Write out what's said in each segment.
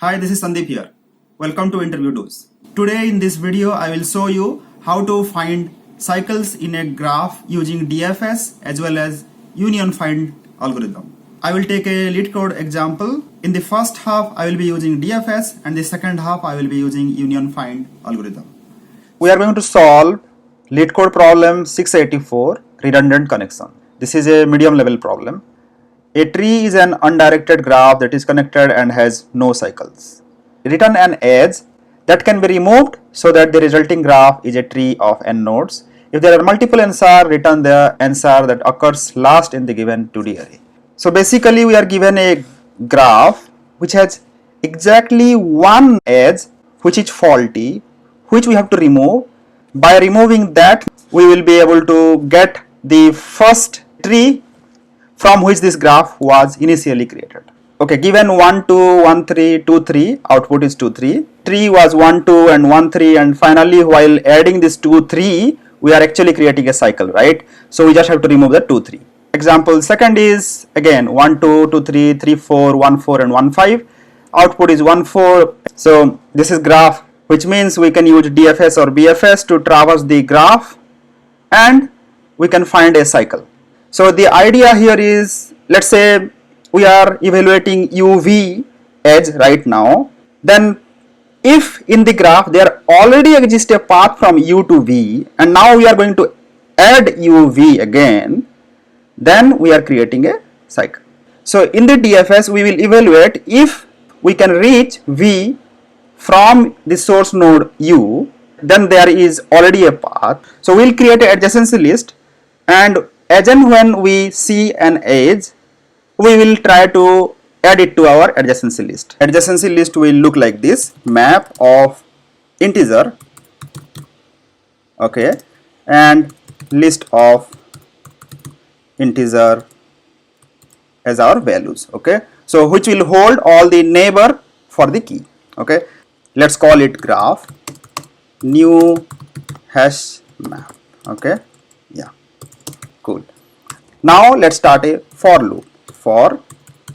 Hi, this is Sandeep here. Welcome to InterviewDose. Today in this video, I will show you how to find cycles in a graph using DFS as well as Union-Find algorithm. I will take a LeetCode example. In the first half, I will be using DFS and the second half, I will be using Union-Find algorithm. We are going to solve LeetCode problem 684, redundant connection. This is a medium level problem. A tree is an undirected graph that is connected and has no cycles. Return an edge that can be removed so that the resulting graph is a tree of n nodes. If there are multiple answers, return the answer that occurs last in the given 2D array. So basically we are given a graph which has exactly one edge which is faulty, which we have to remove. By removing that, we will be able to get the first tree from which this graph was initially created. Okay, given 1, 2, 1, 3, 2, 3, output is 2, 3. Tree was 1, 2 and 1, 3, and finally while adding this 2, 3, we are actually creating a cycle, right? So we just have to remove the 2, 3. Example second is again 1, 2, 2, 3, 3, 4, 1, 4 and 1, 5. Output is 1, 4. So this is graph, which means we can use DFS or BFS to traverse the graph and we can find a cycle. So the idea here is, let's say we are evaluating UV edge right now, then if in the graph there already exists a path from U to V and now we are going to add UV again, then we are creating a cycle. So in the DFS we will evaluate if we can reach V from the source node U, then there is already a path. So we will create an adjacency list, and as and when we see an edge, we will try to add it to our adjacency list. Adjacency list will look like this: map of integer, okay, and list of integer as our values, okay. So which will hold all the neighbor for the key, okay. Let's call it graph new hash map, okay. Yeah, cool. Now let's start a for loop for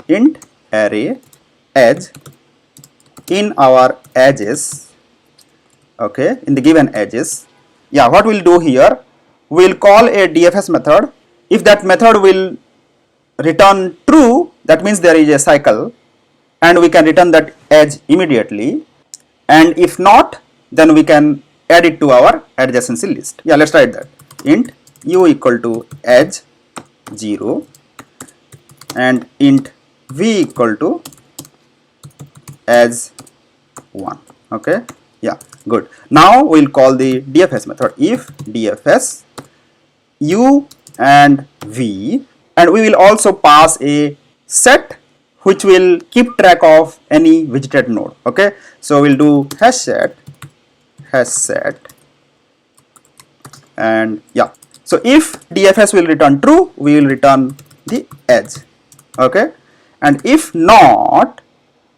int array edge in our edges, okay, in the given edges. Yeah, what we'll do here, we'll call a DFS method. If that method will return true, that means there is a cycle and we can return that edge immediately, and if not, then we can add it to our adjacency list. Yeah, let's write that. Int u equal to edge 0 and int v equal to edge 1, okay. Yeah, good. Now we'll call the DFS method. If DFS u and v, and we will also pass a set which will keep track of any visited node, okay. So we'll do hash set, and yeah. So if DFS will return true, we will return the edge, okay, and if not,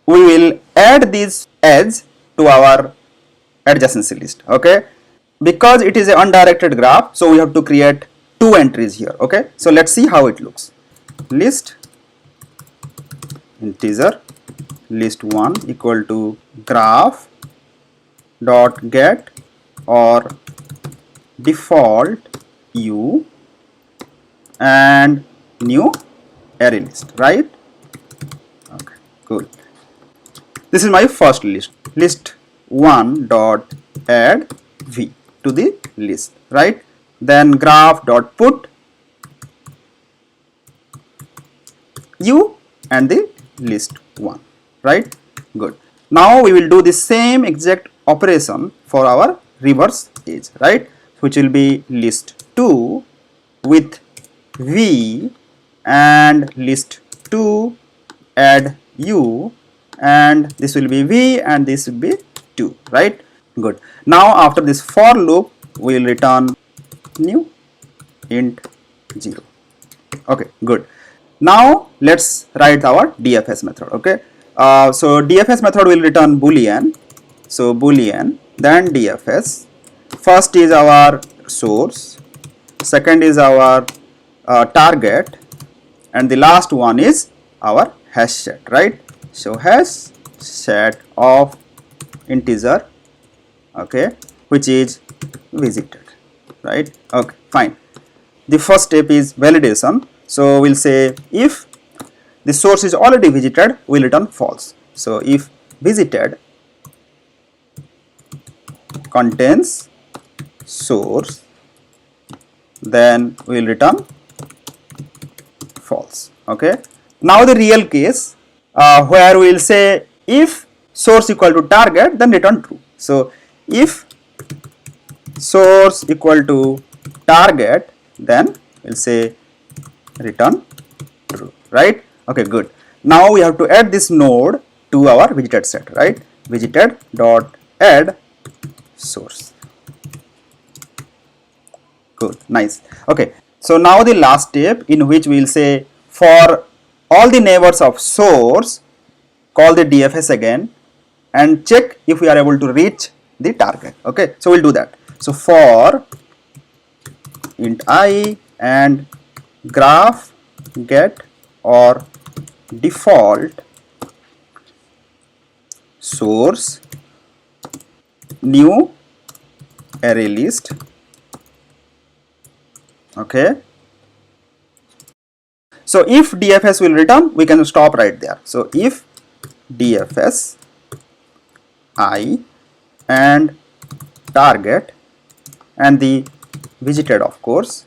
we will add this edge to our adjacency list, okay. Because it is an undirected graph, so we have to create two entries here, okay. So let's see how it looks. List integer list 1 equal to graph dot get or default u and new array list, right? Okay, cool. This is my first list, list 1 dot add v to the list, right? Then graph dot put u and the list 1, right? Good. Now we will do the same exact operation for our reverse edge, right? Which will be list 2 with v and list 2 add u, and this will be v and this will be 2, right? Good. Now after this for loop, we will return new int 0. Okay, good. Now let's write our DFS method, okay. So DFS method will return boolean. So boolean, then DFS. First is our source, second is our target, and the last one is our hash set, right? So hash set of integer, okay, which is visited, right? Okay, fine. The first step is validation. So we'll say if the source is already visited, we'll return false. So if visited contains source, then we'll return false. Okay. Now the real case where we'll say if source equal to target, then return true. So if source equal to target, then we'll say return true, right? Okay, good. Now we have to add this node to our visited set, right? Visited dot add source. Good, nice. Okay, so now the last step, in which we will say for all the neighbors of source, call the DFS again and check if we are able to reach the target. Okay, so we'll do that. So for int I and graph get or default source new array list. Okay, so if DFS will return, we can stop right there. So if DFS I and target and the visited, of course,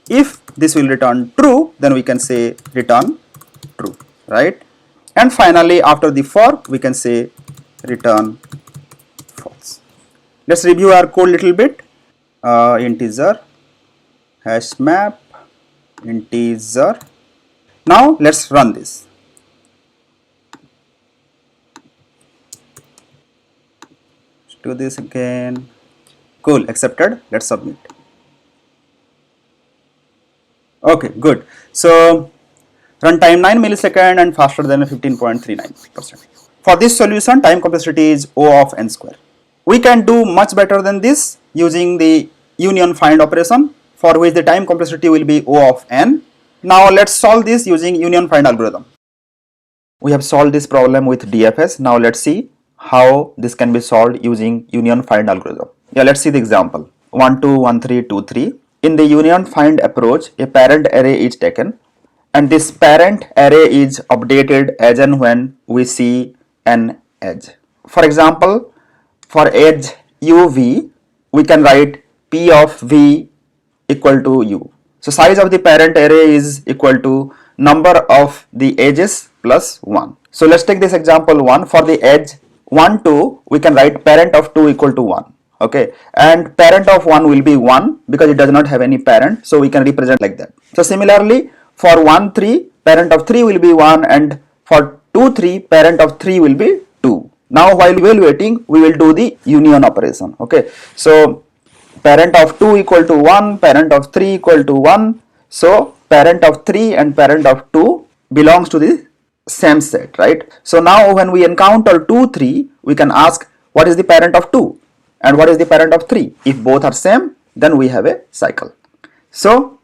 if this will return true, then we can say return true, right? And finally, after the for, we can say return false. Let's review our code little bit. Integer hash map integer. Now let's run this. Let's do this again. Cool, accepted. Let's submit. Okay, good. So runtime 9 millisecond and faster than 15.39%. For this solution, time complexity is O of n square. We can do much better than this using the union-find operation, for which the time complexity will be O of n. Now let's solve this using union-find algorithm. We have solved this problem with DFS. Now let's see how this can be solved using union-find algorithm. Yeah, let's see the example. 1 2 1 3 2 3. In the union-find approach, a parent array is taken, and this parent array is updated as and when we see an edge. For example, for edge uv, we can write p of v equal to u. So size of the parent array is equal to number of the edges plus 1. So let's take this example 1. For the edge 1 2, we can write parent of 2 equal to 1. Okay, and parent of 1 will be 1 because it does not have any parent, so we can represent like that. So similarly, for 1 3, parent of 3 will be 1, and for 2 3, parent of 3 will be 2. Now while evaluating, we will do the union operation. Okay, so parent of 2 equal to 1, parent of 3 equal to 1. So parent of 3 and parent of 2 belongs to the same set, right? So now when we encounter 2 3, we can ask what is the parent of 2 and what is the parent of 3. If both are same, then we have a cycle. So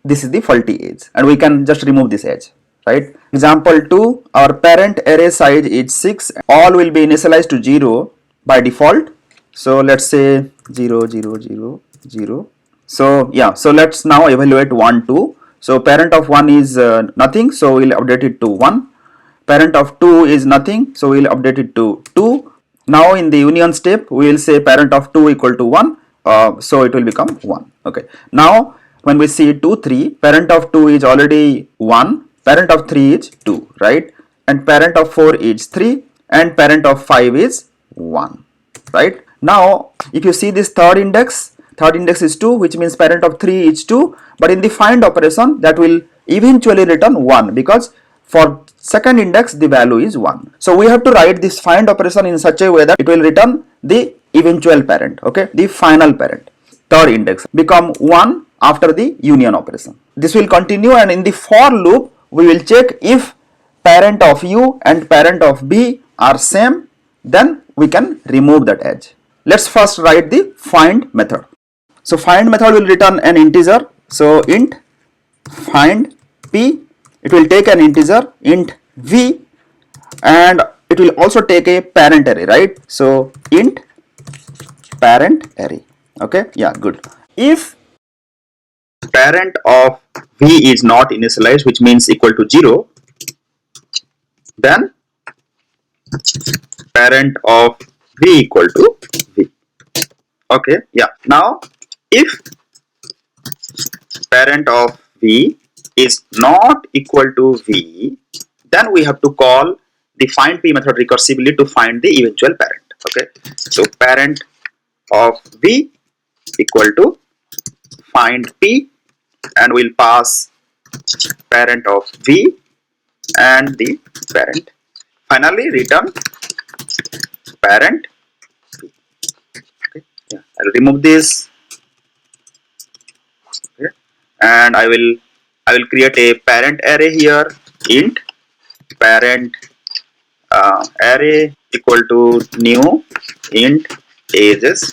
this is the faulty edge, and we can just remove this edge, right? Example 2, our parent array size is 6. All will be initialized to 0 by default. So let's say 0 0 0 0. So yeah, so let's now evaluate 1 2. So parent of 1 is nothing, so we'll update it to 1. Parent of 2 is nothing, so we'll update it to 2. Now in the union step, we will say parent of 2 equal to 1, so it will become 1. Okay, now when we see 2 3, parent of 2 is already 1, parent of 3 is 2, right? And parent of 4 is 3, and parent of 5 is 1, right? Now if you see this third index is 2, which means parent of 3 is 2, but in the find operation that will eventually return 1 because for second index the value is 1. So we have to write this find operation in such a way that it will return the eventual parent, okay, the final parent. Third index become 1 after the union operation. This will continue, and in the for loop we will check if parent of u and parent of b are same, then we can remove that edge. Let's first write the find method. So find method will return an integer. So int find p, it will take an integer int v, and it will also take a parent array, right? So int parent array. Okay, yeah, good. If parent of v is not initialized, which means equal to 0, then parent of v equal to v. Okay, yeah. Now if parent of v is not equal to v, then we have to call the find p method recursively to find the eventual parent. Okay, so parent of v equal to find p, and we'll pass parent of v and the parent. Finally return parent v. Okay, yeah. I'll remove this. Okay, and I will create a parent array here, int parent array equal to new int ages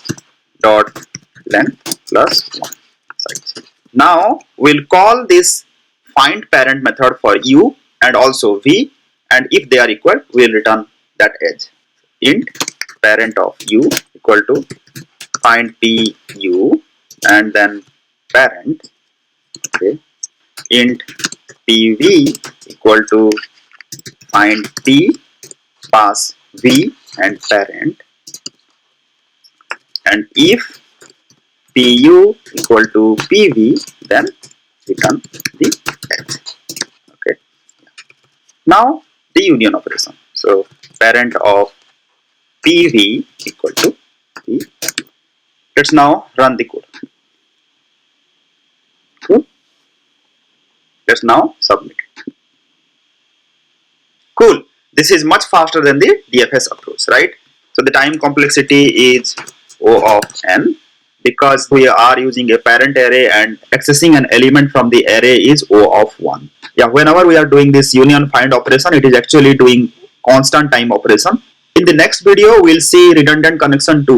dot length plus 1 size. Now we'll call this find parent method for u and also v, and if they are equal, we'll return that edge. Int parent of u equal to find p u, and then parent. Okay, int pv equal to find p, pass v and parent, and if pu equal to pv, then return the edge. Okay, now the union operation. So parent of pv equal to p. Let's now run the code. So let's now submit. Cool. This is much faster than the DFS approach, right? So the time complexity is O of n, because we are using a parent array and accessing an element from the array is O of 1. Yeah, whenever we are doing this union find operation, it is actually doing constant time operation. In the next video, we'll see redundant connection 2.